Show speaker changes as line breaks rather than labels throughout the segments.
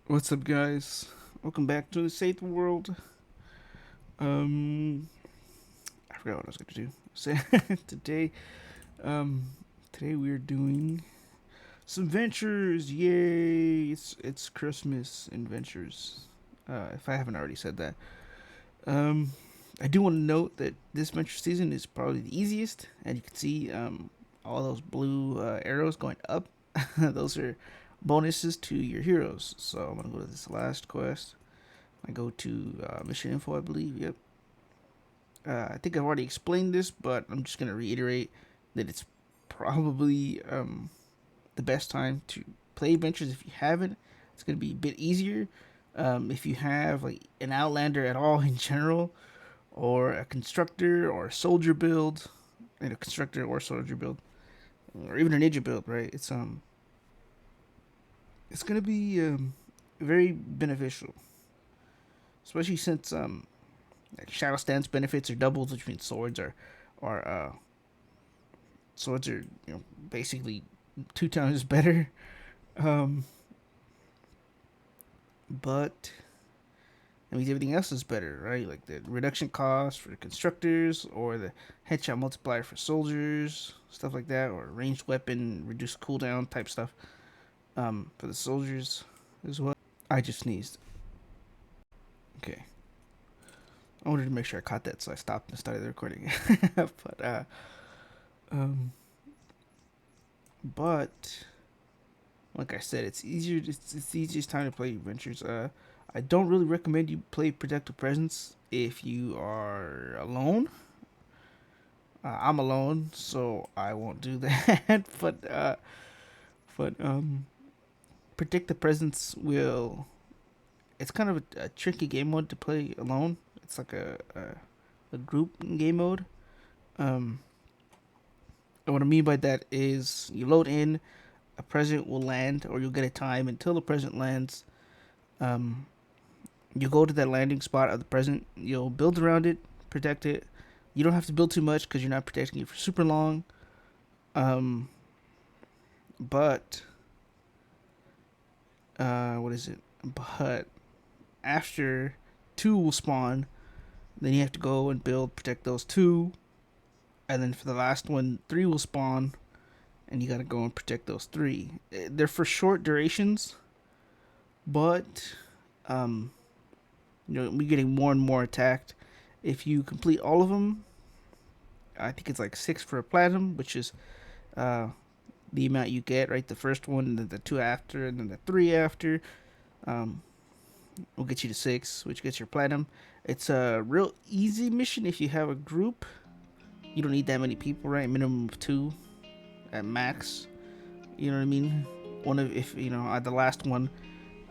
What's up, guys? Welcome back to the Safe World. Um, I forgot what I was going to do. So today, um, today we're doing some ventures. Yay! It's Christmas adventures. If I haven't already said that, um, I do want to note that this venture season is probably the easiest, and you can see all those blue arrows going up. Those are bonuses to your heroes. So I'm gonna go to this last quest. I go to mission info, I believe. Yep. I think I've already explained this, but I'm just gonna reiterate that it's probably the best time to play adventures. If you haven't, it's gonna be a bit easier. If you have like an outlander at all in general, or a constructor or a soldier build, and a constructor or soldier build, or even a ninja build, right? It's gonna be very beneficial, especially since like shadow stance benefits are doubled, which means swords are basically 2 times better. Um, but I mean everything else is better, right? Like the reduction cost for constructors, or the headshot multiplier for soldiers, stuff like that, or ranged weapon reduced cooldown type stuff. For the soldiers as well. I just sneezed. Okay. I wanted to make sure I caught that, so I stopped and started the recording. but um, but like I said, it's easier. It's the easiest time to play adventures. I don't really recommend you play Protective Presence if you are alone. I'm alone, so I won't do that. but Protective Presence will. It's kind of a tricky game mode to play alone. It's like a group game mode. Um, and what I mean by that is you load in, a present will land, or you'll get a time until the present lands. Um, you go to that landing spot of the present. You'll build around it, protect it. You don't have to build too much because you're not protecting it for super long. Um, but what is it? But after two will spawn, then you have to go and build, protect those two, and then for the last one, three will spawn, and you gotta go and protect those three. They're for short durations, but um, we're getting more and more attacked. If you complete all of them, I think it's like 6 for a platinum, which is uh, the amount you get, right? The first one, then the two after, and then the three after. Um, will get you to 6, which gets your platinum. It's a real easy mission if you have a group. You don't need that many people, right? Minimum of 2 at max. You know what I mean? One of if you know the last one,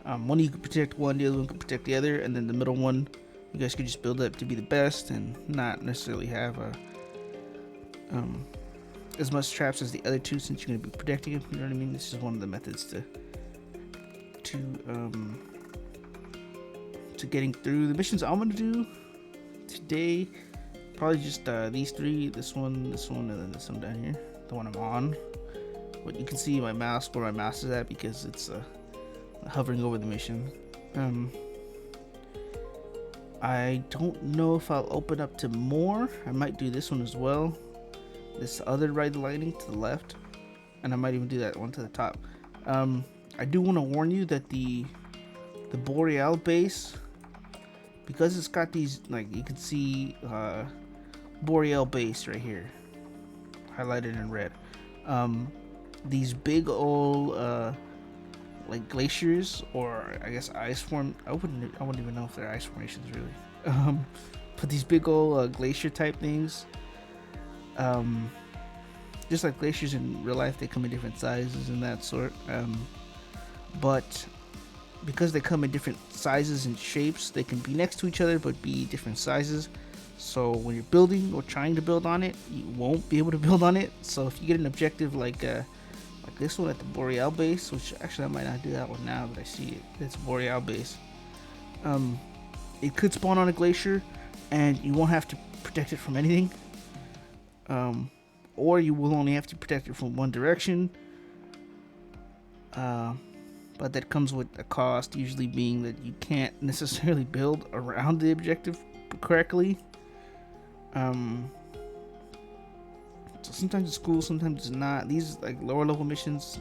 one you can protect one, the other one can protect the other, and then the middle one, you guys could just build up to be the best and not necessarily have um, as much traps as the other two, since you're gonna be protecting them. You know what I mean? This is one of the methods to um, to getting through the missions I'm gonna do today. Probably just these three, this one, and then this one down here, the one I'm on. But you can see my mouse, where my mouse is at, because it's hovering over the mission. I don't know if I'll open up to more. I might do this one as well. This other right lighting to the left, and I might even do that one to the top. I do want to warn you that the Boreal base, because it's got these, like you can see Boreal base right here, highlighted in red. These big old like glaciers, or I guess ice form. I wouldn't even know if they're ice formations really. But these big old glacier type things. Just like glaciers in real life, they come in different sizes and that sort. But because they come in different sizes and shapes, they can be next to each other but be different sizes. So when you're building or trying to build on it, you won't be able to build on it. So if you get an objective like this one at the Boreal base, which actually I might not do that one now that I see it, it's Boreal base. It could spawn on a glacier, and you won't have to protect it from anything. Or you will only have to protect it from one direction. but that comes with a cost, usually being that you can't necessarily build around the objective correctly. So sometimes it's cool, sometimes it's not. These like lower level missions,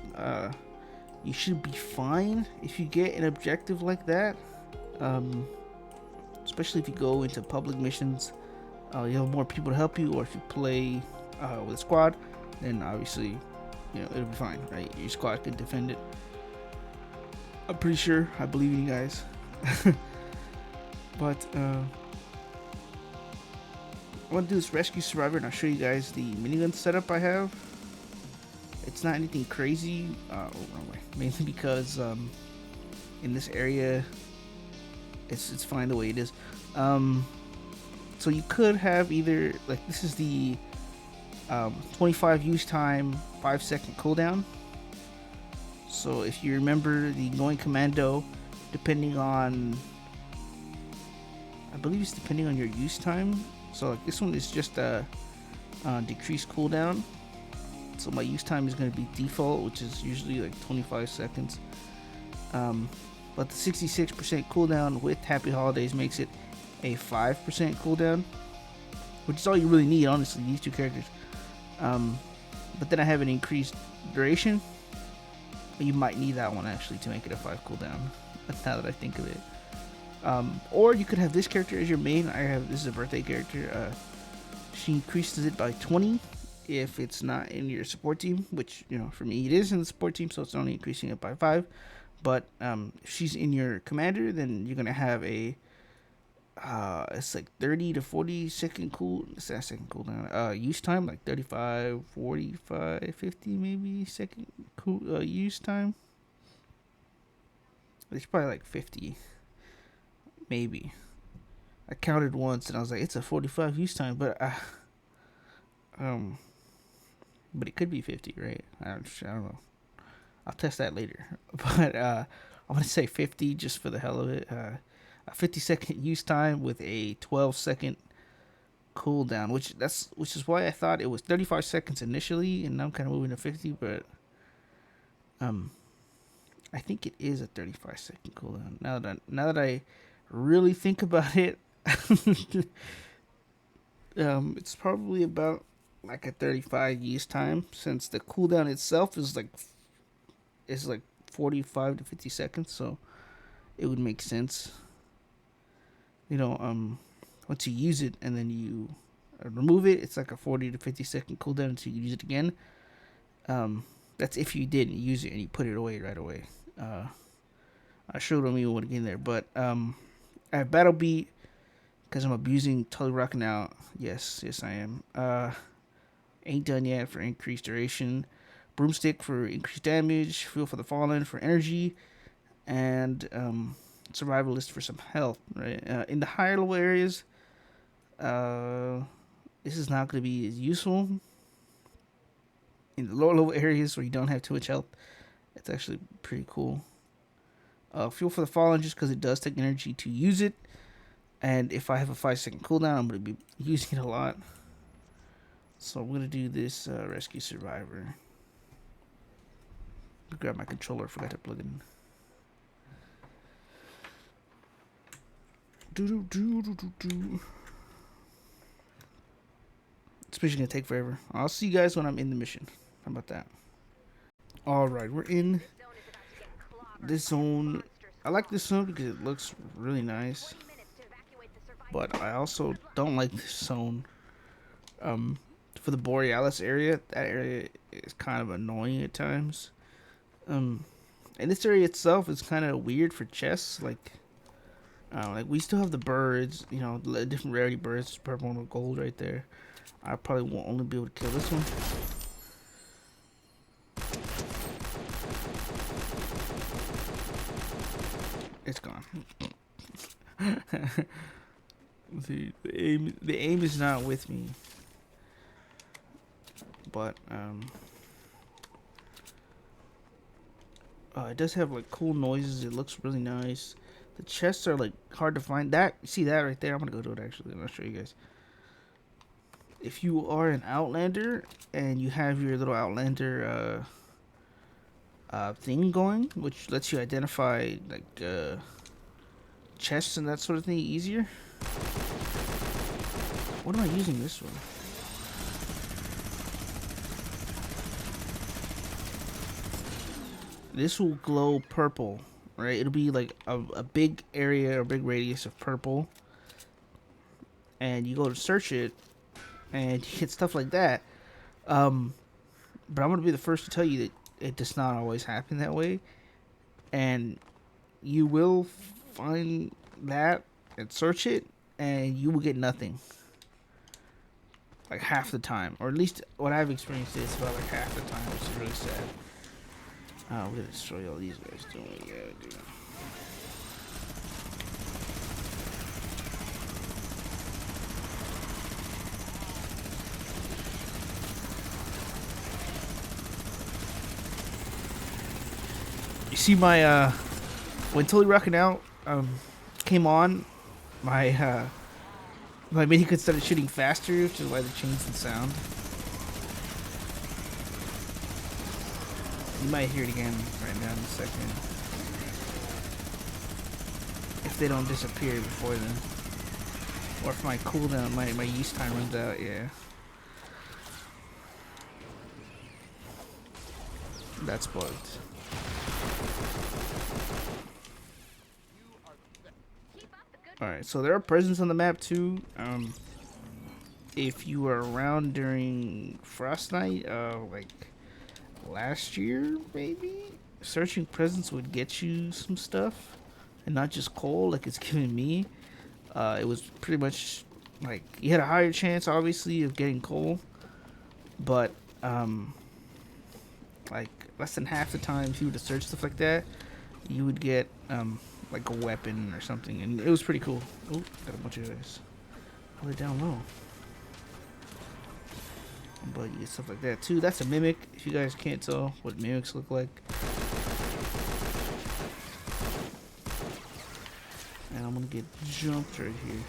you should be fine if you get an objective like that. Um, Especially if you go into public missions, you have more people to help you, or if you play with a squad, then obviously, it'll be fine, right? Your squad can defend it. I'm pretty sure. I believe in you guys. But I want to do this rescue survivor, and I'll show you guys the minigun setup I have. It's not anything crazy, wrong way. Mainly because in this area, it's fine the way it is. So you could have either, like, this is the 25 use time, 5-second cooldown. So if you remember the going commando, depending on, I believe it's depending on your use time. So like this one is just a decreased cooldown. So my use time is going to be default, which is usually like 25 seconds. But the 66% cooldown with Happy Holidays makes it a 5% cooldown, which is all you really need, honestly, these two characters. But then I have an increased duration. You might need that one actually to make it a 5 cooldown. That's now that I think of it. Or you could have this character as your main. This is a birthday character. She increases it by 20 if it's not in your support team, which, for me it is in the support team, so it's only increasing it by 5. But if she's in your commander, then you're gonna have a it's like 30 to 40 second cooldown. Use time, like 35, 45, 50 maybe second use time. It's probably like 50, maybe. I counted once and I was like, it's a 45 use time, but it could be 50, right? I don't know. I'll test that later. But I'm gonna say 50 just for the hell of it. A 50-second use time with a 12-second cooldown, which is why I thought it was 35 seconds initially, and now I'm kind of moving to 50. But I think it is a 35-second cooldown. Now that I really think about it, it's probably about like a 35 use time, since the cooldown itself is like 45 to 50 seconds, so it would make sense. Once you use it and then you remove it, it's like a 40 to 50 second cooldown until you use it again. That's if you didn't use it and you put it away right away. I showed them you would get in there, but I have Battle Beat because I'm abusing Totally Rocking Out. Yes, I am. Ain't Done Yet for increased duration. Broomstick for increased damage. Fuel for the Fallen for energy. And Survivalist for some health, right? In the higher level areas, this is not going to be as useful. In the lower level areas where you don't have too much health, it's actually pretty cool. Fuel for the Fallen, just because it does take energy to use it, and if I have a 5-second cooldown, I'm going to be using it a lot. So I'm going to do this Rescue Survivor. Grab my controller, forgot to plug it in. This mission gonna take forever. I'll see you guys when I'm in the mission. How about that? Alright, we're in this zone. I like this zone because it looks really nice, but I also don't like this zone. For the Borealis area, that area is kind of annoying at times. And this area itself is kind of weird for chests. Like we still have the birds, the different rarity birds, purple and gold right there. I probably won't only be able to kill this one. It's gone. the aim is not with me. But it does have like cool noises. It looks really nice. The chests are like hard to find. See that right there? I'm gonna go to it actually, and I'll show you guys. If you are an Outlander and you have your little Outlander thing going, which lets you identify like chests and that sort of thing easier. What am I using this one? This will glow purple, right? It'll be like a big area or big radius of purple, and you go to search it, and you get stuff like that. But I'm gonna be the first to tell you that it does not always happen that way, and you will find that and search it, and you will get nothing. Like half the time, or at least what I've experienced is about like half the time, which is really sad. Oh, we're gonna destroy all these guys, don't we? Yeah, we do. You see my when Totally Rockin' Out came on, my my mini could started shooting faster, which is why they changed the sound. You might hear it again right now in a second. If they don't disappear before then. Or if my cooldown, my use time runs out, yeah. That's bugged. Alright, so there are presents on the map too. If you were around during Frost Night, like last year, maybe? Searching presents would get you some stuff. And not just coal like it's giving me. It was pretty much like you had a higher chance, obviously, of getting coal. But, like less than half the time, if you were to search stuff like that, you would get, like a weapon or something. And it was pretty cool. Oh, got a bunch of guys. Oh, they're down low. But you get stuff like that too. That's a mimic, if you guys can't tell what mimics look like. And I'm gonna get jumped right here.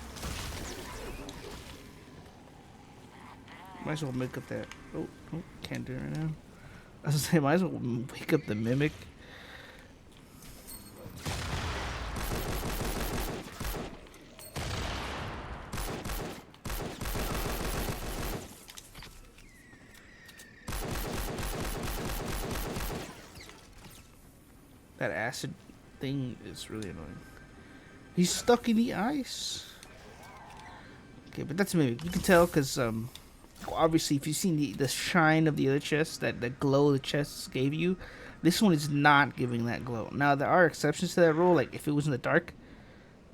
Might as well make up that. Oh, can't do it right now. I was gonna say, might as well wake up the mimic. That acid thing is really annoying. He's stuck in the ice. Okay, but that's maybe you can tell because obviously if you've seen the shine of the other chests, that glow the chests gave you, this one is not giving that glow. Now there are exceptions to that rule. Like if it was in the dark,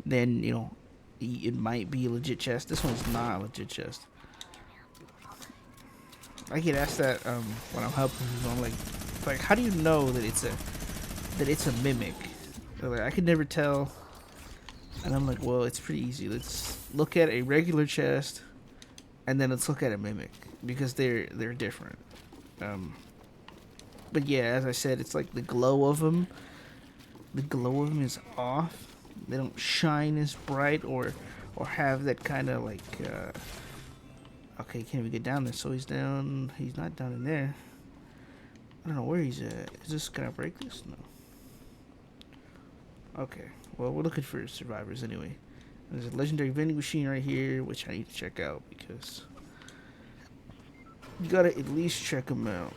then you know it might be a legit chest. This one's not a legit chest. I get asked that when I'm helping people. I'm like how do you know that it's a mimic? They're like, I could never tell. And I'm like, well, it's pretty easy. Let's look at a regular chest, and then let's look at a mimic because they're different. But yeah, as I said, it's like the glow of them. The glow of them is off. They don't shine as bright or have that kind of like. Okay, can't even get down there. So he's down. He's not down in there. I don't know where he's at. Is this gonna break this? No. Okay. Well, we're looking for survivors anyway. There's a legendary vending machine right here, which I need to check out because you gotta at least check them out.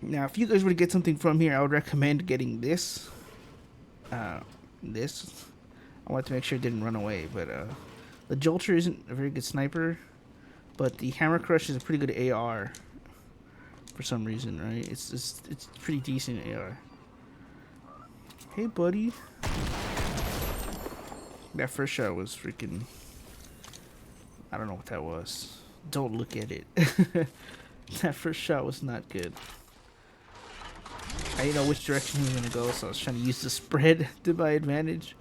Now, if you guys were to get something from here, I would recommend getting this. This. I want to make sure it didn't run away, but the Jolter isn't a very good sniper, but the Hammer Crush is a pretty good AR for some reason, right? It's pretty decent AR. Hey, buddy. That first shot was freaking. I don't know what that was. Don't look at it. That first shot was not good. I didn't know which direction he was gonna go, so I was trying to use the spread to my advantage.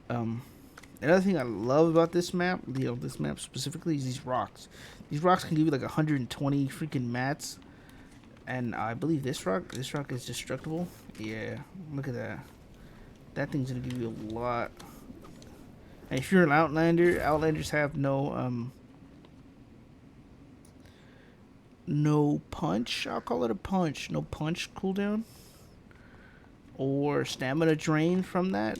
Another thing I love about this map, this map specifically, is these rocks. These rocks can give you like 120 freaking mats. And I believe this rock is destructible. Yeah, look at that. That thing's gonna give you a lot. And if you're an Outlander, Outlanders have no no punch. I'll call it a punch. No punch cooldown. Or stamina drain from that.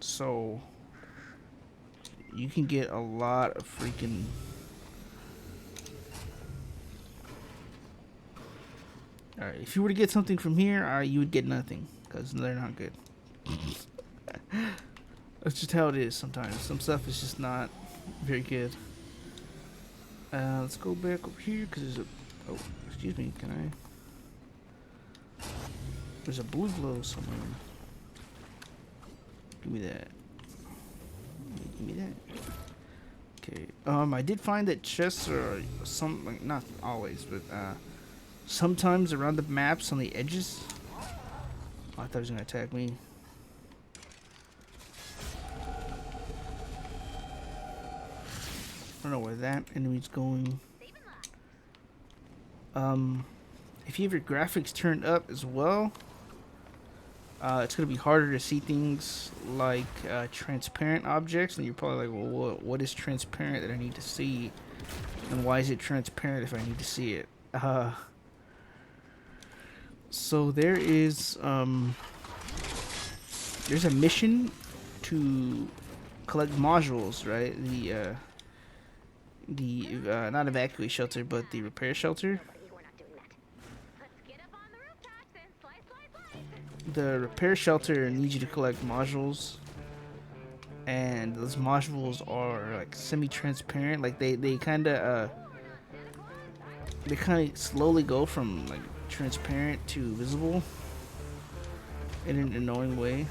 So you can get a lot of freaking... Alright, if you were to get something from here, you would get nothing. Because they're not good. That's just how it is sometimes. Some stuff is just not very good. Let's go back over here because there's a... Oh, excuse me, can I... There's a blue glow somewhere. Give me that. Give me that. Okay. I did find that chests are some, like, not always, but sometimes around the maps on the edges. Oh, I thought he was gonna attack me. I don't know where that enemy's going. If you have your graphics turned up as well, it's going to be harder to see things like transparent objects, and you're probably like, well, what is transparent that I need to see, and why is it transparent if I need to see it? So there is there's a mission to collect modules, right? The not evacuate shelter, but the repair shelter. The repair shelter needs you to collect modules, and those modules are like semi-transparent. Like they kind of slowly go from like transparent to visible in an annoying way.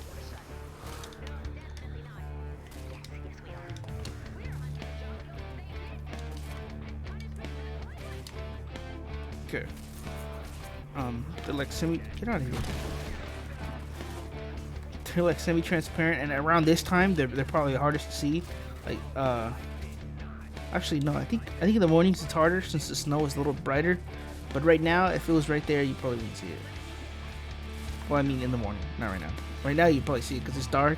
Okay. They're like get out of here. They're like semi-transparent, and around this time they're probably the hardest to see. Like actually no, I think in the mornings it's harder since the snow is a little brighter. But right now, if it was right there, you probably wouldn't see it. Well, I mean in the morning, not right now. Right now you probably see it because it's dark,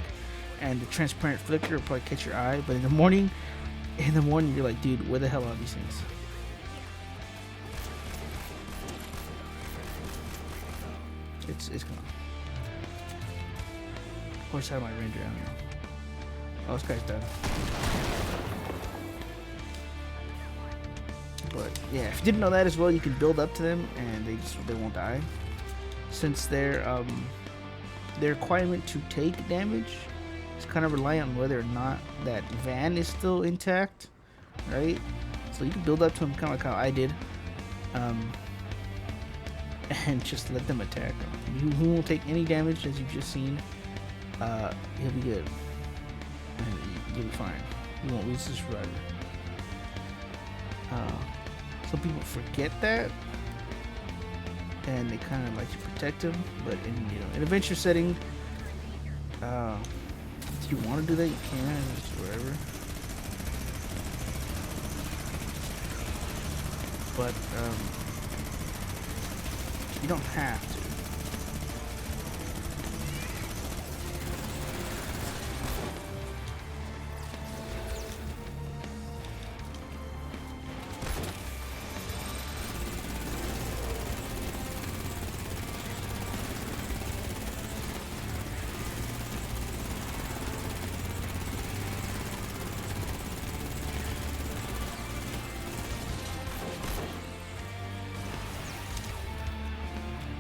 and the transparent flicker will probably catch your eye. But in the morning you're like, dude, where the hell are these things? It's gone. Of course, I have my ranger down here. Oh, this guy's dead. But yeah, if you didn't know that as well, you can build up to them and they won't die. Since their requirement to take damage is kind of reliant on whether or not that van is still intact, right? So you can build up to them kind of like how I did, and just let them attack. He won't take any damage, as you've just seen. He'll be good. And you'll be fine. You won't lose this survivor. Some people forget that, and they kind of like to protect him. But in an adventure setting, if you want to do that, you can. It's wherever. But you don't have to.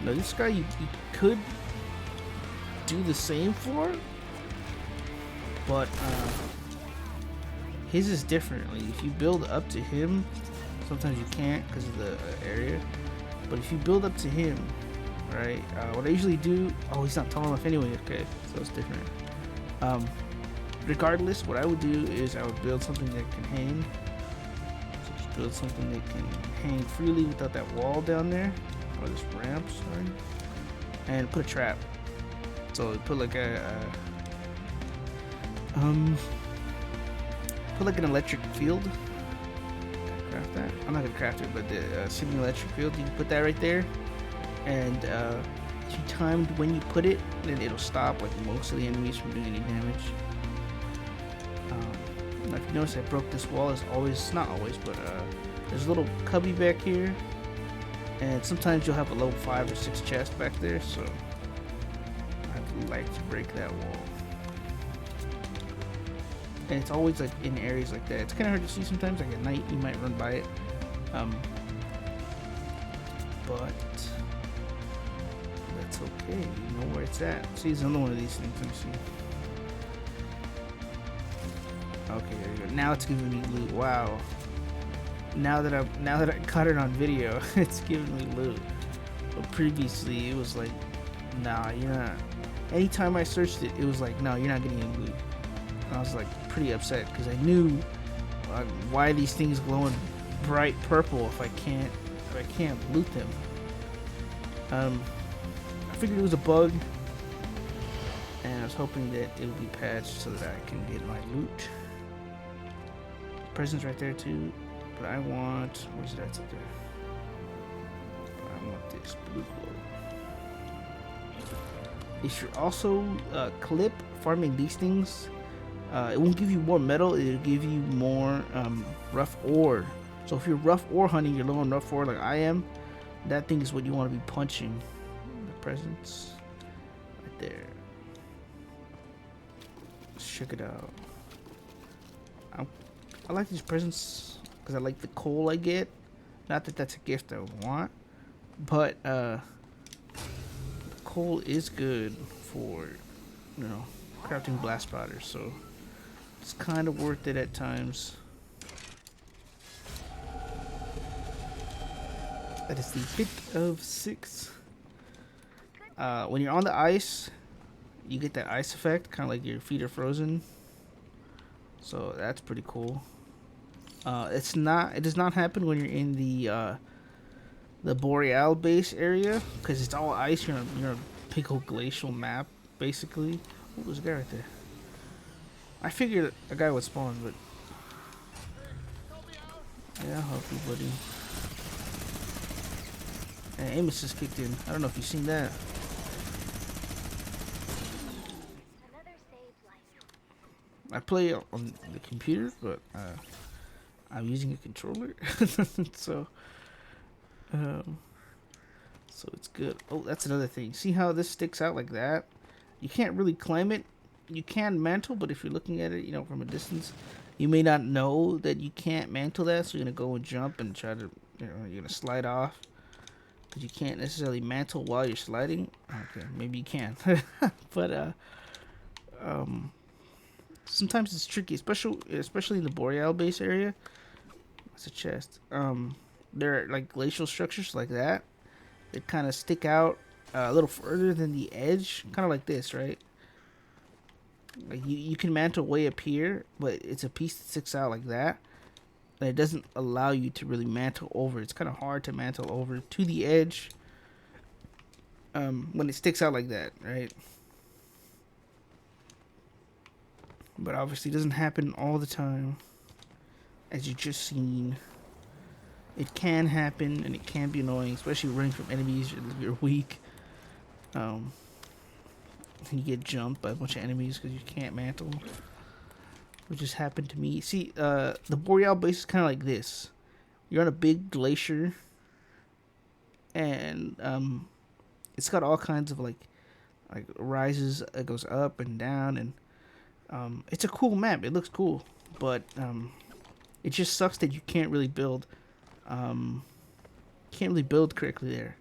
Now this guy you could do the same for, but his is different. Like if you build up to him, sometimes you can't because of the area. But if you build up to him, right? What I usually do. Oh, he's not tall enough anyway. Okay, so it's different. Regardless, what I would do is I would build something that can hang. So just build something that can hang freely without that wall down there. Or this ramp, sorry, and put a trap. So put like put like an electric field. Craft that. I'm not gonna craft it, but the semi-electric field. You can put that right there, and if you timed when you put it, then it'll stop like most of the enemies from doing any damage. Now if you notice, I broke this wall. It's always, not always, but There's a little cubby back here, and sometimes you'll have a level 5 or 6 chest back there, so I'd like to break that wall. And it's always like in areas like that. It's kind of hard to see sometimes. Like at night, you might run by it, but that's okay. You know where it's at. See, there's another one of these things. Let me see. Okay, there you go. Now it's giving me loot. Wow. Now that I caught it on video, it's giving me loot. But previously, it was like, nah, you're not. Anytime I searched it, it was like, no, you're not getting any loot. And I was like pretty upset because I knew why these things glowing bright purple if I can't loot them. I figured it was a bug, and I was hoping that it would be patched so that I can get my loot. Presents right there too, but I want, where's that up there? But I want this blue glow. If you're also clip farming these things, it won't give you more metal, it'll give you more rough ore. So if you're rough ore hunting, you're low on rough ore like I am, that thing is what you want to be punching. The presents right there. Let's check it out. I like these presents because I like the coal I get. Not that that's a gift I would want, but the coal is good for, you know, crafting blast powder, so it's kind of worth it at times. That is the hit of 6. When you're on the ice, you get that ice effect, kind of like your feet are frozen. So that's pretty cool. It does not happen when you're in the Boreal base area, because it's all ice. You're on a big old glacial map, basically. Oh, there's a guy right there. I figured a guy would spawn, but yeah, I'll help you, buddy. And Amos just kicked in. I don't know if you've seen that. I play on the computer, but I'm using a controller, so it's good. Oh, that's another thing. See how this sticks out like that? You can't really climb it. You can mantle, but if you're looking at it, you know, from a distance, you may not know that you can't mantle that. So you're gonna go and jump and try to, you know, you're gonna slide off because you can't necessarily mantle while you're sliding. Okay, maybe you can, but sometimes it's tricky, especially in the Boreal base area. That's a chest. There are like glacial structures like that. They kind of stick out a little further than the edge, kind of like this, right? Like you can mantle way up here, but it's a piece that sticks out like that. And it doesn't allow you to really mantle over. It's kind of hard to mantle over to the edge when it sticks out like that, right? But obviously it doesn't happen all the time, as you just seen. It can happen, and it can be annoying, especially running from enemies. You're weak. You get jumped by a bunch of enemies because you can't mantle, which just happened to me. See, the Boreal base is kind of like this. You're on a big glacier, and it's got all kinds of like rises. It goes up and down, and it's a cool map. It looks cool, but it just sucks that you can't really build. Can't really build correctly there.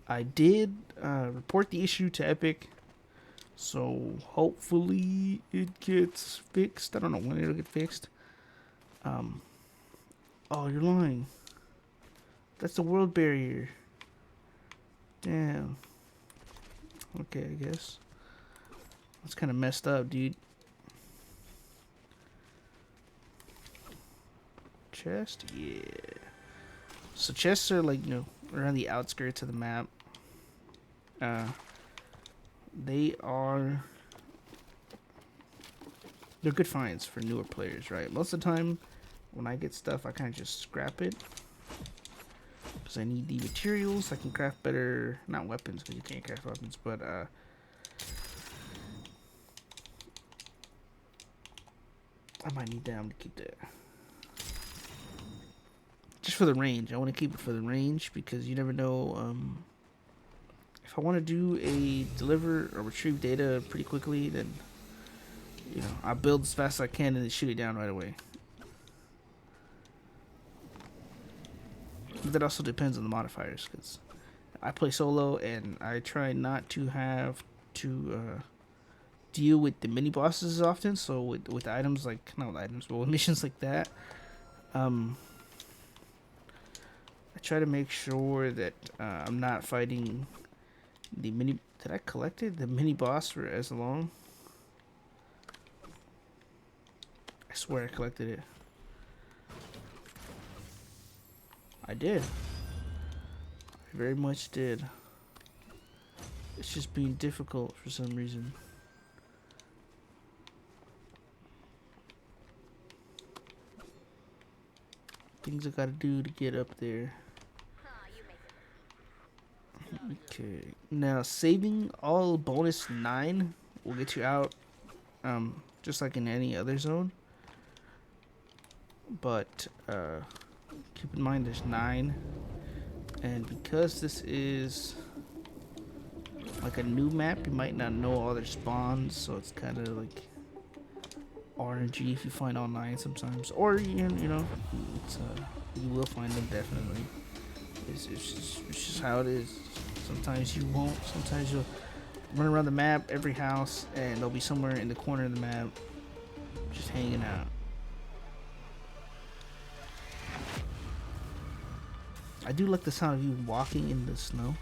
I did report the issue to Epic, so hopefully it gets fixed. I don't know when it'll get fixed. Oh, you're lying. That's the world barrier. Damn. Okay, I guess. That's kind of messed up, dude. Chest? Yeah. So chests are like, you know, around the outskirts of the map. They're good finds for newer players, right? Most of the time when I get stuff, I kind of just scrap it because I need the materials. I can craft better, not weapons, because you can't craft weapons, but I might need them to keep that. just for the range. I want to keep it for the range because you never know. If I want to do a deliver or retrieve data pretty quickly, then I build as fast as I can and then shoot it down right away. But that also depends on the modifiers because I play solo and I try not to have to deal with the mini bosses as often. So with items like not with items, but with missions like that, I try to make sure that I'm not fighting the mini. Did I collect it? The mini boss for as long? I swear I collected it. I did. I very much did. It's just being difficult for some reason. Things I gotta do to get up there. Okay. Now saving all bonus 9 will get you out. Just like in any other zone. But keep in mind there's 9. And because this is like a new map, you might not know all their spawns, so it's kind of like RNG if you find all 9 sometimes, or you know, it's you will find them definitely. It's just how it is. Sometimes you won't. Sometimes you'll run around the map, every house, and they'll be somewhere in the corner of the map, just hanging out. I do like the sound of you walking in the snow.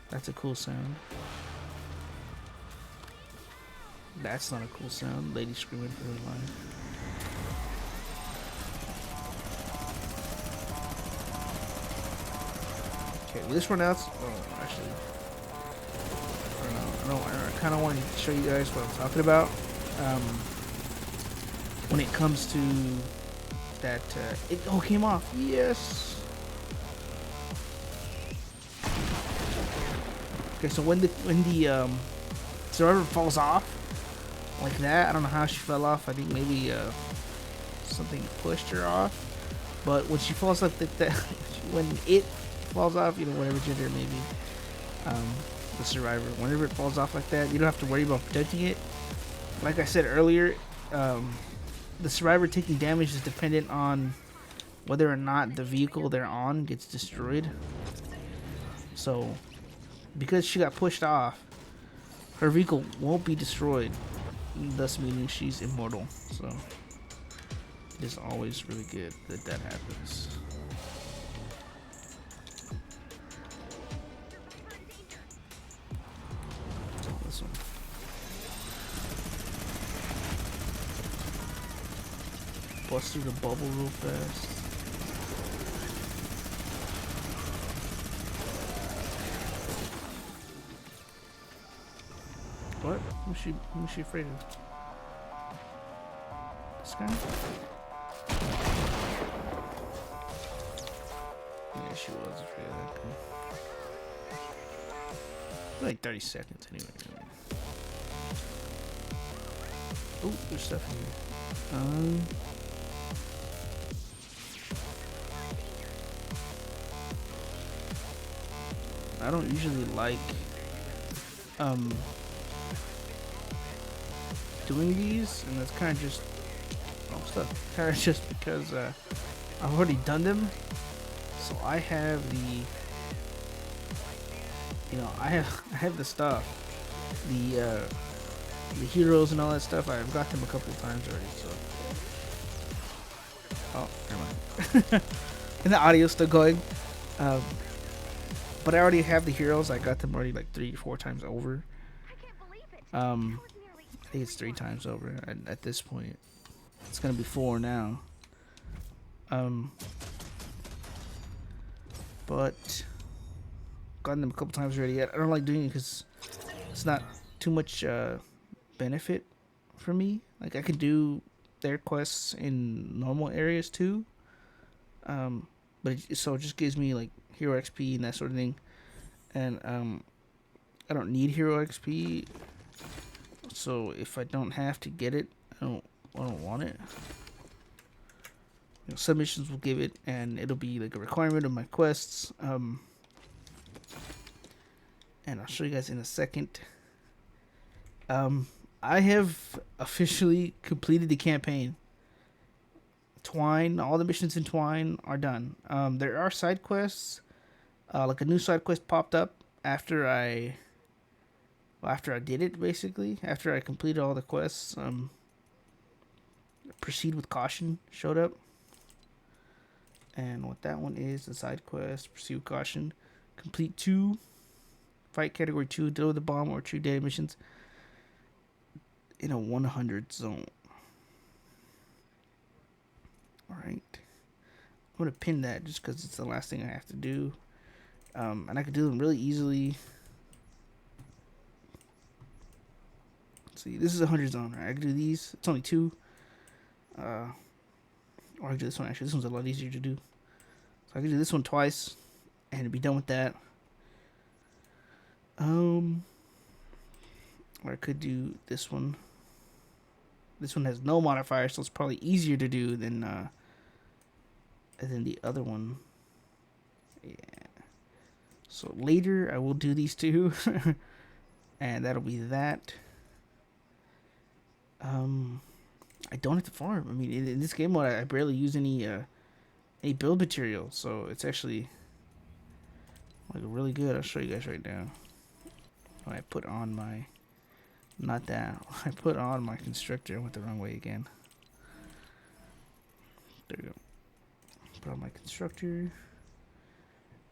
That's a cool sound. That's not a cool sound. Lady screaming for her life. Okay, will this run out? Oh, actually, I don't know. I kind of want to show you guys what I'm talking about. When it comes to that, it all came off. Yes. Okay, so when the server falls off like that, I don't know how she fell off. I think maybe something pushed her off. But when she falls off like that, when it falls off, whatever gender it may be, the survivor, whenever it falls off like that, you don't have to worry about protecting it. Like I said earlier, the survivor taking damage is dependent on whether or not the vehicle they're on gets destroyed. So because she got pushed off, her vehicle won't be destroyed, thus meaning she's immortal. So it is always really good that that happens. So this one. Bust through the bubble real fast. What? Who's she afraid of? This guy? Yeah, she was afraid of that guy. Like 30 seconds anyway. Oh, there's stuff in here. I don't usually like doing these, and that's kind of just kind of just because I've already done them, so I have the I have the stuff, the heroes and all that stuff. I've got them a couple of times already, so never mind. And the audio's still going, but I already have the heroes. I got them already like 3 or 4 times over. I think it's 3 times over at this point. It's gonna be 4 now. But gotten them a couple times already. I don't like doing it because it's not too much benefit for me. Like I could do their quests in normal areas too. But it just gives me like hero XP and that sort of thing. And I don't need hero XP. So if I don't have to get it, I don't want it. submissions will give it, and it'll be like a requirement of my quests. And I'll show you guys in a second. I have officially completed the campaign. Twine, all the missions in Twine are done. There are side quests. Like a new side quest popped up after I did it, basically. After I completed all the quests. Proceed with caution showed up. And what that one is, the side quest, proceed with caution. Complete 2. Fight category 2, deal with the bomb or true data missions in a 100 zone. Alright. I'm going to pin that just because it's the last thing I have to do. And I can do them really easily. Let's see, this is a 100 zone. Right? I can do these. It's only 2. Or I can do this one actually. This one's a lot easier to do. So I can do this one twice and be done with that. Or I could do this one. This one has no modifier, so it's probably easier to do than the other one. Yeah. So later I will do these two, and that'll be that. I don't have to farm. I mean, in this game mode, I barely use any build material, so it's actually like really good. I'll show you guys right now. When I put on my, not that, I put on my constructor. I went the wrong way again. There we go. Put on my constructor,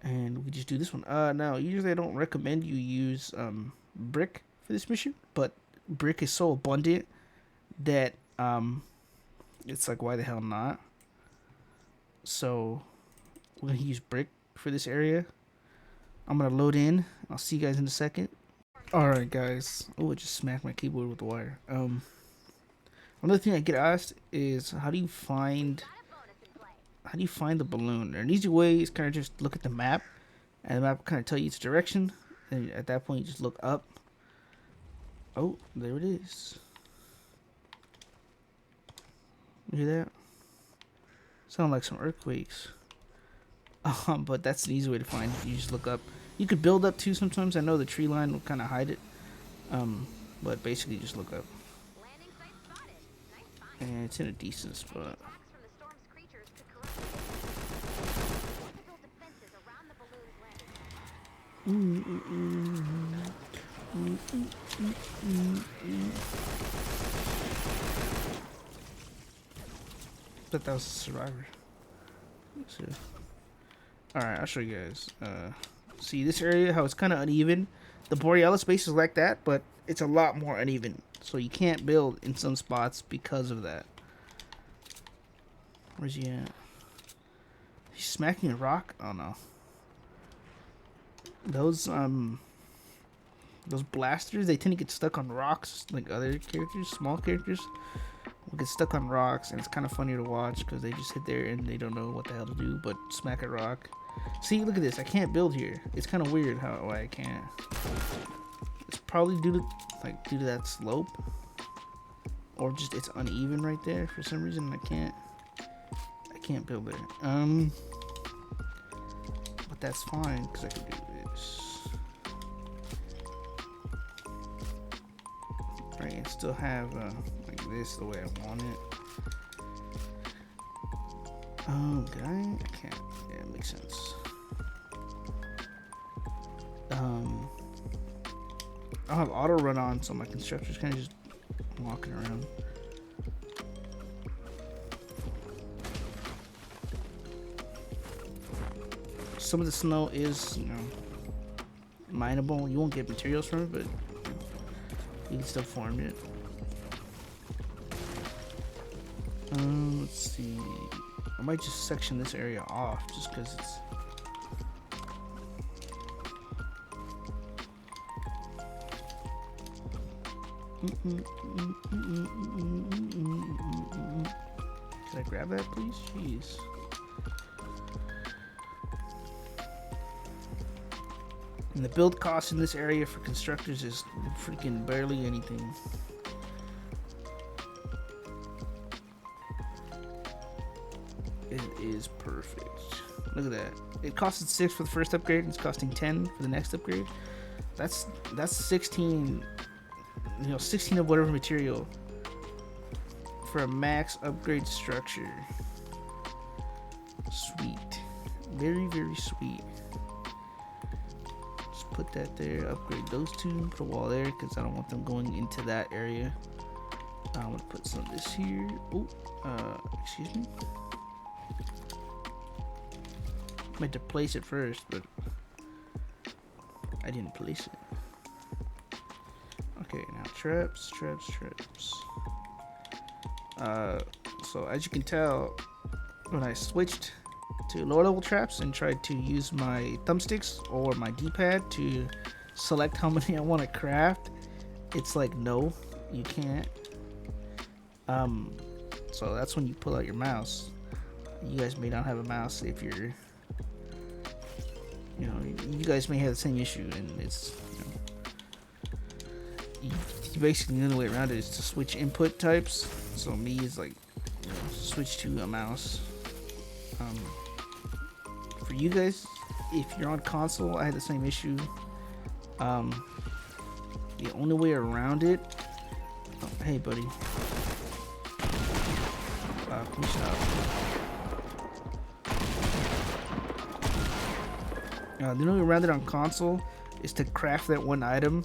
and we just do this one. Now usually I don't recommend you use brick for this mission, but brick is so abundant that it's like, why the hell not? So we're gonna use brick for this area. I'm gonna load in. I'll see you guys in a second. Alright guys. Oh, I just smacked my keyboard with the wire. Another thing I get asked is how do you find the balloon? An easy way is kind of just look at the map, and the map will kind of tell you its direction, and at that point you just look up. Oh, there it is. You hear that? Sound like some earthquakes. But that's an easy way to find it. You just look up. You could build up too sometimes. I know the tree line will kind of hide it. But basically you just look up. And it's in a decent spot. Thought that was a survivor. Alright, I'll show you guys. See this area, how it's kind of uneven? The Borealis base is like that, but it's a lot more uneven. So you can't build in some spots because of that. Where's he at? He's smacking a rock? Oh no. Those blasters, they tend to get stuck on rocks like other characters, small characters. Will get stuck on rocks, and it's kind of funny to watch because they just sit there and they don't know what the hell to do but smack a rock. See, look at this. I can't build here. It's kind of weird why I can't. It's probably due to that slope, or just it's uneven right there for some reason. I can't build there. But that's fine because I can do this. Right, and still have like this the way I want it. I can't. Yeah, it makes sense. I'll have auto run on, so my constructor's kind of just walking around. Some of the snow is, mineable. You won't get materials from it, but you can still farm it. Let's see. I might just section this area off just because it's. Can I grab that, please? Jeez. And the build cost in this area for constructors is freaking barely anything. is perfect. Look at that. It costed 6 for the first upgrade. It's costing 10 for the next upgrade. That's 16. 16 of whatever material for a max upgrade structure. Sweet. Very, very sweet. Just put that there. Upgrade those two. Put a wall there because I don't want them going into that area. I'm gonna put some of this here. Oh, excuse me. I meant to place it first, but I didn't place it. Okay, now traps. So as you can tell, when I switched to lower level traps and tried to use my thumbsticks or my D-pad to select how many I want to craft, it's like, no, you can't. So that's when you pull out your mouse. You guys may not have a mouse if you're, you guys may have the same issue, and it's, basically the only way around it is to switch input types. So me is like, switch to a mouse. For you guys, if you're on console, I had the same issue. The only way around it. Oh, hey, buddy. Come out. The only way around it on console is to craft that one item,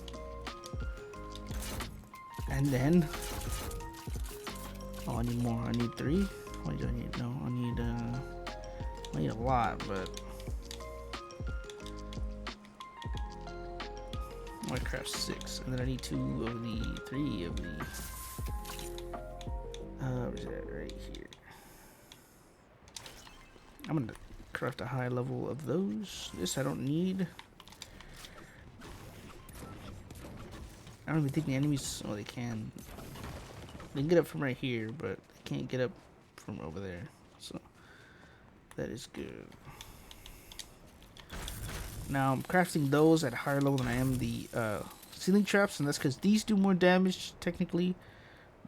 and then. Oh, I need more. I need 3. What do I need? No, I need a lot, but I want to craft 6, and then I need 2 of the 3 of the. Where's that? Right here. I'm gonna craft a high level of those. This I don't need. I don't even think the enemies. Oh, they can. They can get up from right here, but they can't get up from over there. So that is good. Now I'm crafting those at a higher level than I am the ceiling traps, and that's because these do more damage technically,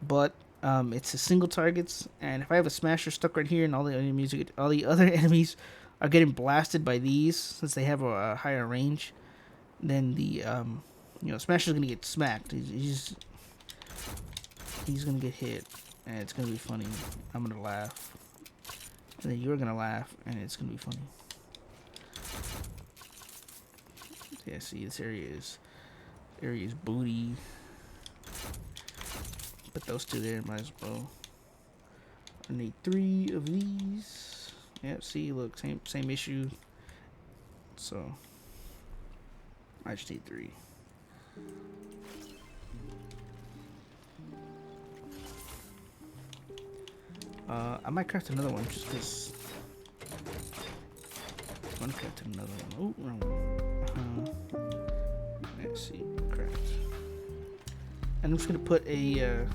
but it's a single targets. And if I have a smasher stuck right here, and all the other enemies are getting blasted by these, since they have a higher range, then the smasher's gonna get smacked. He's gonna get hit, and it's gonna be funny. I'm gonna laugh, and then you're gonna laugh, and it's gonna be funny. Yeah, see, this area is booty. Put those 2 there, might as well. I need 3 of these. Yep, see, look, same issue. So I just need 3. I might craft another one just because. I want to craft another one. Oh, wrong one. Let's see, craft. And I'm just gonna put a.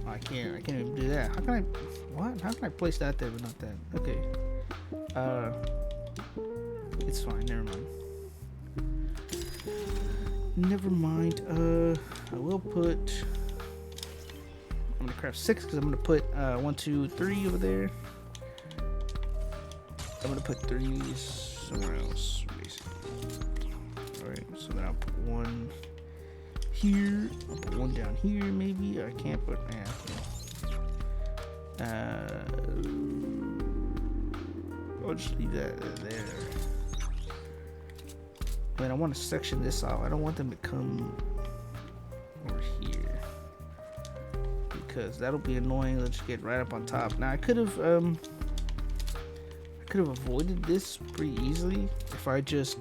Oh, I can't even do that. How can I? What? How can I place that there but not that? Okay. It's fine. Never mind. I will put. I'm gonna craft 6 because I'm gonna put 1, 2, 3 over there. I'm gonna put 3s somewhere else, basically. Alright, so then I'll put 1 here. I'll put 1 down here, maybe. I can't put. I'll just leave that there. Then I want to section this off. I don't want them to come over here, because that'll be annoying. They'll just get right up on top. Now I could have avoided this pretty easily if I just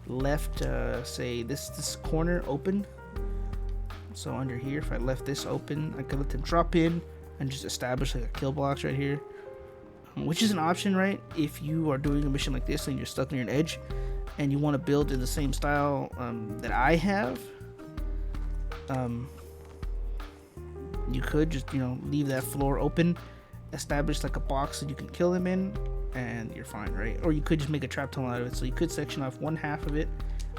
left say this corner open. So under here, if I left this open, I could let them drop in and just establish like a kill box right here, which is an option, right? If you are doing a mission like this and you're stuck near an edge and you want to build in the same style that I have, you could just leave that floor open, establish like a box that you can kill them in, and you're fine, right? Or you could just make a trap tunnel out of it. So you could section off 1/2 of it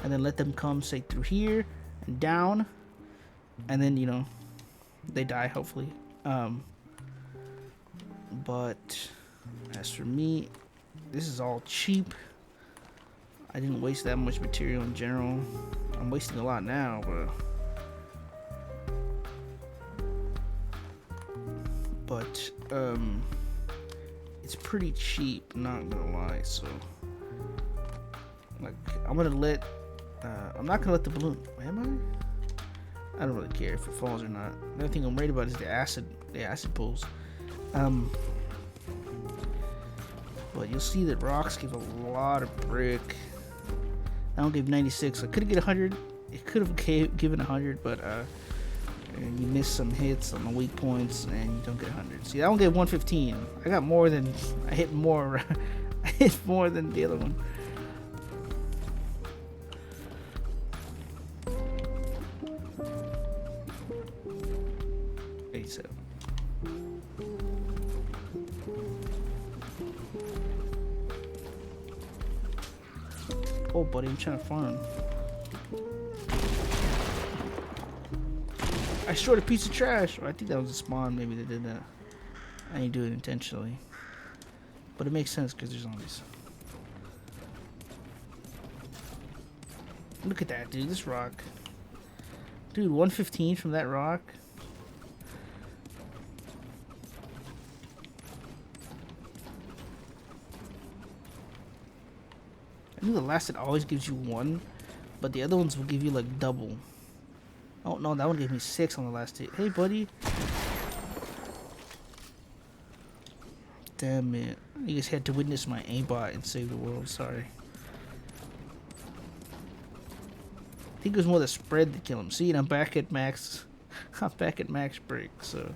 and then let them come, say, through here and down, and then they die hopefully. But as for me, this is all cheap. I didn't waste that much material in general. I'm wasting a lot now, but it's pretty cheap, not gonna lie. So like I'm not gonna let the balloon, am I don't really care if it falls or not. The only thing I'm worried about is the acid pulls. But you'll see that rocks give a lot of brick. That one gave 96. I could have get 100. It could have given 100, but you miss some hits on the weak points and you don't get 100. See, that one gave 115. I got more than I hit more. I hit more than the other one. 87. Oh, buddy, I'm trying to farm. I destroyed a piece of trash. Oh, I think that was a spawn. Maybe they did that. I didn't do it intentionally. But it makes sense because there's zombies. Look at that, dude. This rock. Dude, 115 from that rock. I think the last it always gives you 1, but the other ones will give you like double. Oh no, that one gave me 6 on the last hit. Hey, buddy. Damn it. You guys had to witness my aimbot and save the world. Sorry. I think it was more the spread that killed him. See, and I'm back at max. I'm back at max break. So,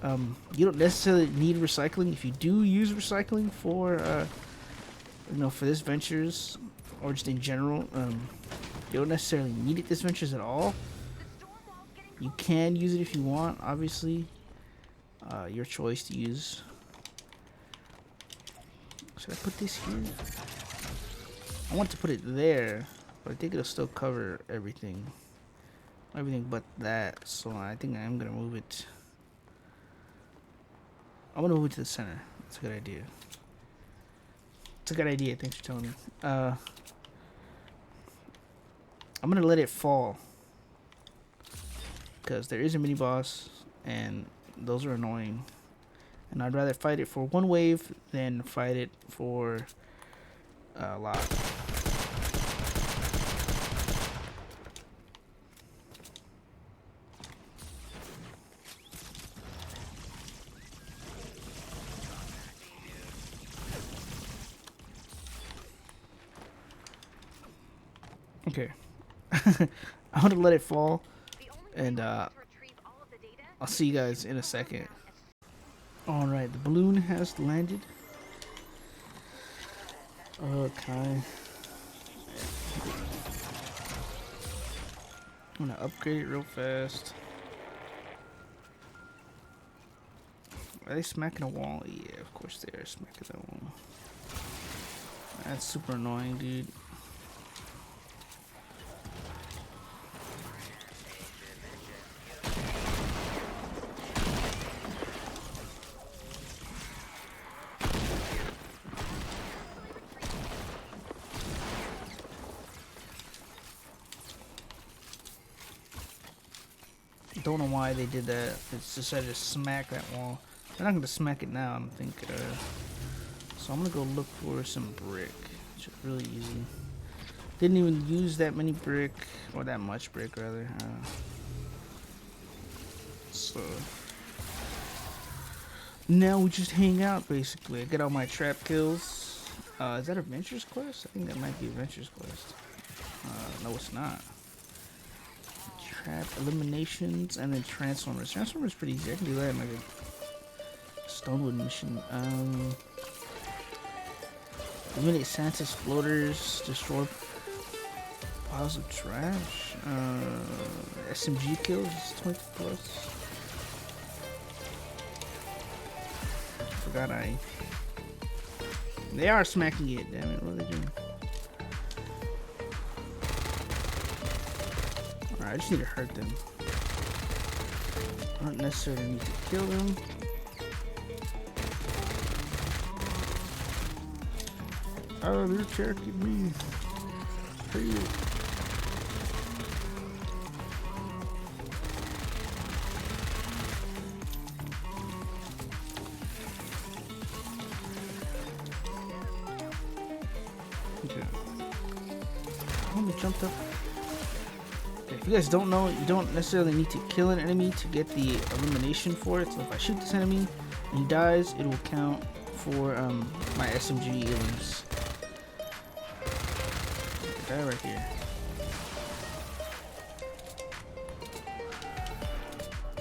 you don't necessarily need recycling. If you do use recycling for, for this ventures or just in general, you don't necessarily need it this ventures at all. You can use it if you want, obviously. Your choice to use. Should I put this here? I want to put it there, but I think it'll still cover everything. Everything but that, so I think I'm gonna move it. I'm gonna move it to the center. That's a good idea. It's a good idea, thanks for telling me. I'm gonna let it fall. Because there is a mini boss, and those are annoying. And I'd rather fight it for one wave than fight it for a lot. Okay. I'm gonna let it fall, and I'll see you guys in a second. Alright, the balloon has landed. Okay. I'm gonna upgrade it real fast. Are they smacking a wall? Yeah, of course they are smacking that wall. That's super annoying, dude. Don't know why they did that. It's just I just smack that wall. They're not gonna smack it now, I don't think. So I'm gonna go look for some brick, which is really easy. Didn't even use that many brick, or that much brick rather. So now we just hang out basically. I get all my trap kills. Is that a Adventures quest? I think that might be a Adventures quest. No, it's not. Trap eliminations and then Transformers. Transformers is pretty easy. I can do that in like a Stonewood mission. Eliminate Santa's floaters. Destroy piles of trash. SMG kills 20 plus. Forgot they are smacking it. Damn it! What are they doing? I just need to hurt them. I don't necessarily need to kill them. Oh, they're cherokee me. Hey. Okay. Let me jump up. If you guys don't know, you don't necessarily need to kill an enemy to get the elimination for it. So if I shoot this enemy and he dies, it will count for my SMG elims. Die right here.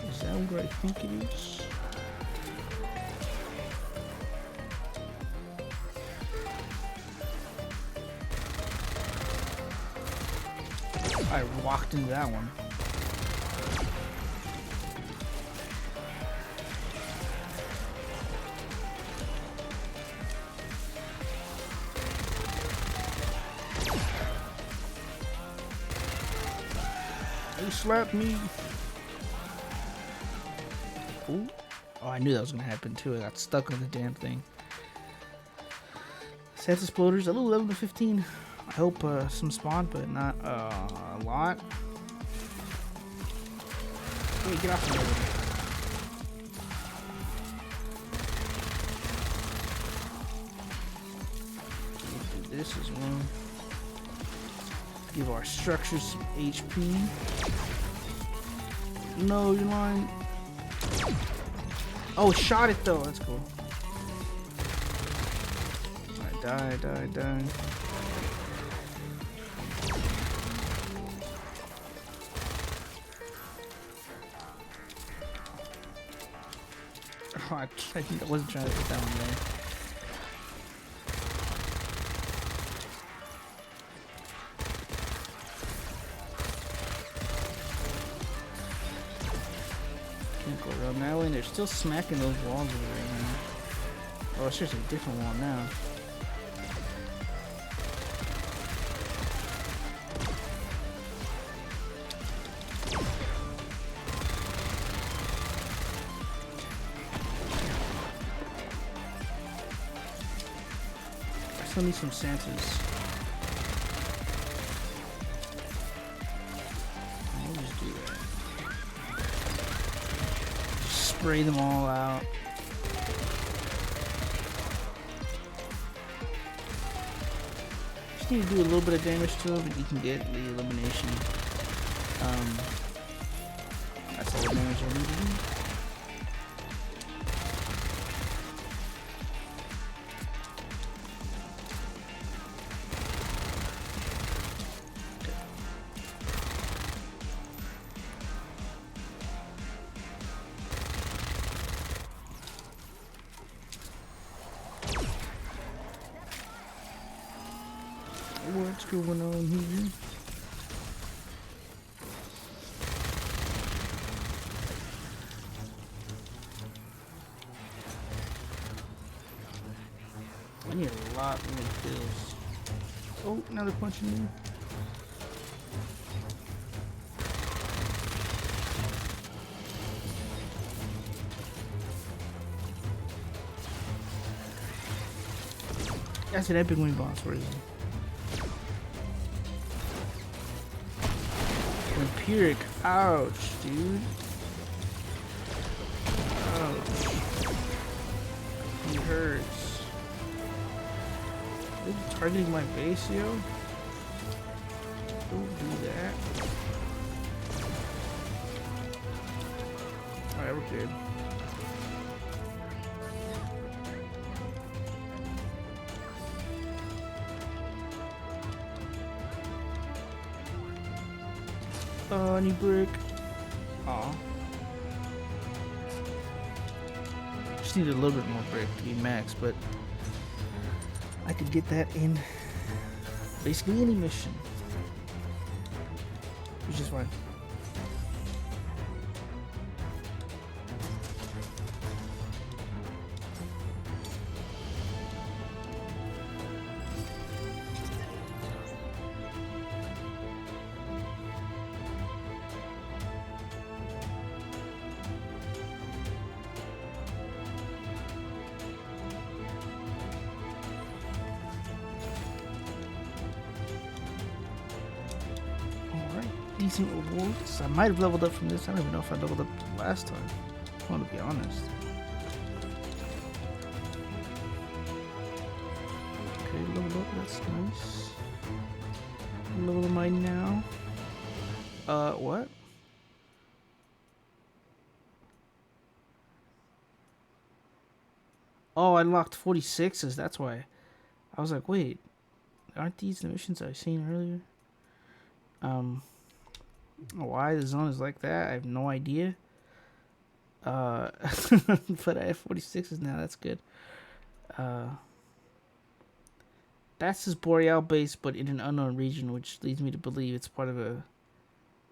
Is that what I think it is? I walked into that one. They slapped me. Ooh. Oh, I knew that was gonna happen too. I got stuck on the damn thing. Sets exploders, a little 11 to 15. I hope some spawn, but not a lot. Wait, get off the road. This is one. Give our structures some HP. No, you're lying. Oh, shot it though. That's cool. Alright, die. Oh, I wasn't trying to put that one there. Can't go around that way. They're still smacking those walls over there, man. Oh, it's just a different wall now. I still need some Santas. I'll just do that. Spray them all out. Just need to do a little bit of damage to them, but you can get the elimination. That's all the damage I need to do. What's going on here? I need a lot more kills. Oh, now they're punching me. That's an epic wing boss. Where is he? Vampiric, ouch, dude. Ouch. He hurts. They're targeting my base, yo. Don't do that. Alright, we're good. Oh, I need brick. Aw. Just need a little bit more brick to be max, but I could get that in basically any mission, which is fine. decent rewards. I might have leveled up from this. I don't even know if I leveled up last time. I want to be honest. Okay, leveled up. That's nice. What level am I now? What? Oh, I unlocked 46s. That's why. I was like, wait, aren't these the missions I seen earlier? Why the zone is like that, I have no idea. But I have 46s now. That's good. That's his Boreal base, but in an unknown region, which leads me to believe it's part of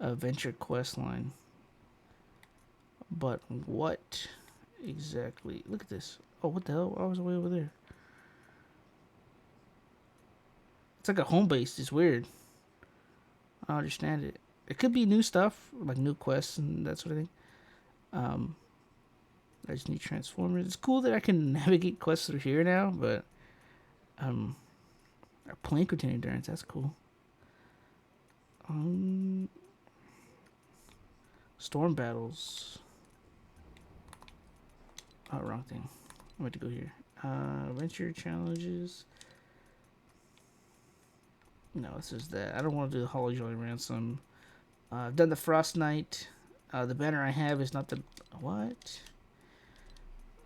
a venture quest line. But what exactly? Look at this. Oh, what the hell? I was way over there. It's like a home base. It's weird. I don't understand it. It could be new stuff, like new quests and that sort of thing. I just need Transformers. It's cool that I can navigate quests through here now, but our plane container endurance, that's cool. Storm battles. Oh, wrong thing. I meant to go here. Venture challenges. No, this is that. I don't want to do the Hollow Jolly Ransom. I've done the Frost Knight. The banner I have is not the... What?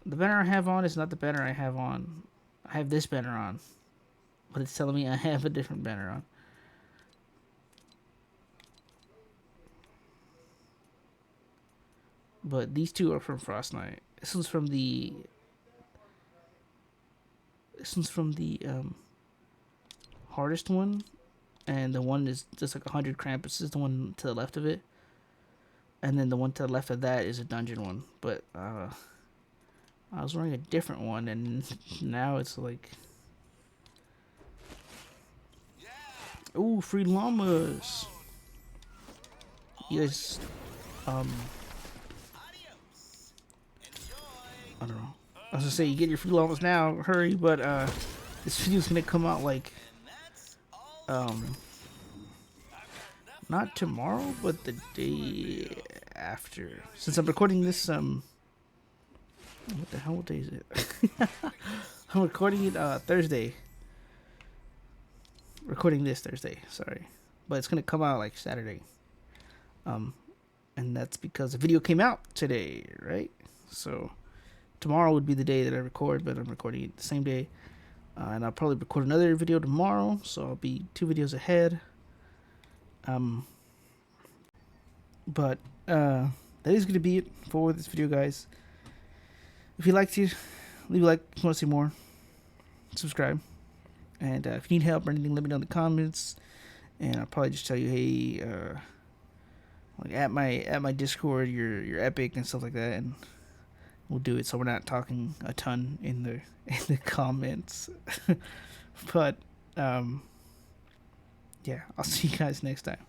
The banner I have on is not the banner I have on. I have this banner on. But it's telling me I have a different banner on. But these two are from Frost Knight. This one's from the... This one's from the hardest one. And the one is just like 100 Krampus. This is the one to the left of it. And then the one to the left of that is a dungeon one. But I was running a different one, and now it's like... Ooh, free llamas. You guys, I don't know. I was gonna say, you get your free llamas now, hurry, but this video's gonna come out like not tomorrow, but the day after. Since I'm recording this what the hell, what day is it? I'm recording it Thursday. Recording this Thursday, sorry. But it's gonna come out like Saturday. And that's because the video came out today, right? So tomorrow would be the day that I record, but I'm recording it the same day. And I'll probably record another video tomorrow, so I'll be 2 videos ahead. But that is gonna be it for this video, guys. If you liked it, leave a like if you want to see more. Subscribe. And if you need help or anything, let me know in the comments. And I'll probably just tell you, hey, like at my Discord, your Epic and stuff like that, and we'll do it so we're not talking a ton in the comments. But yeah, I'll see you guys next time.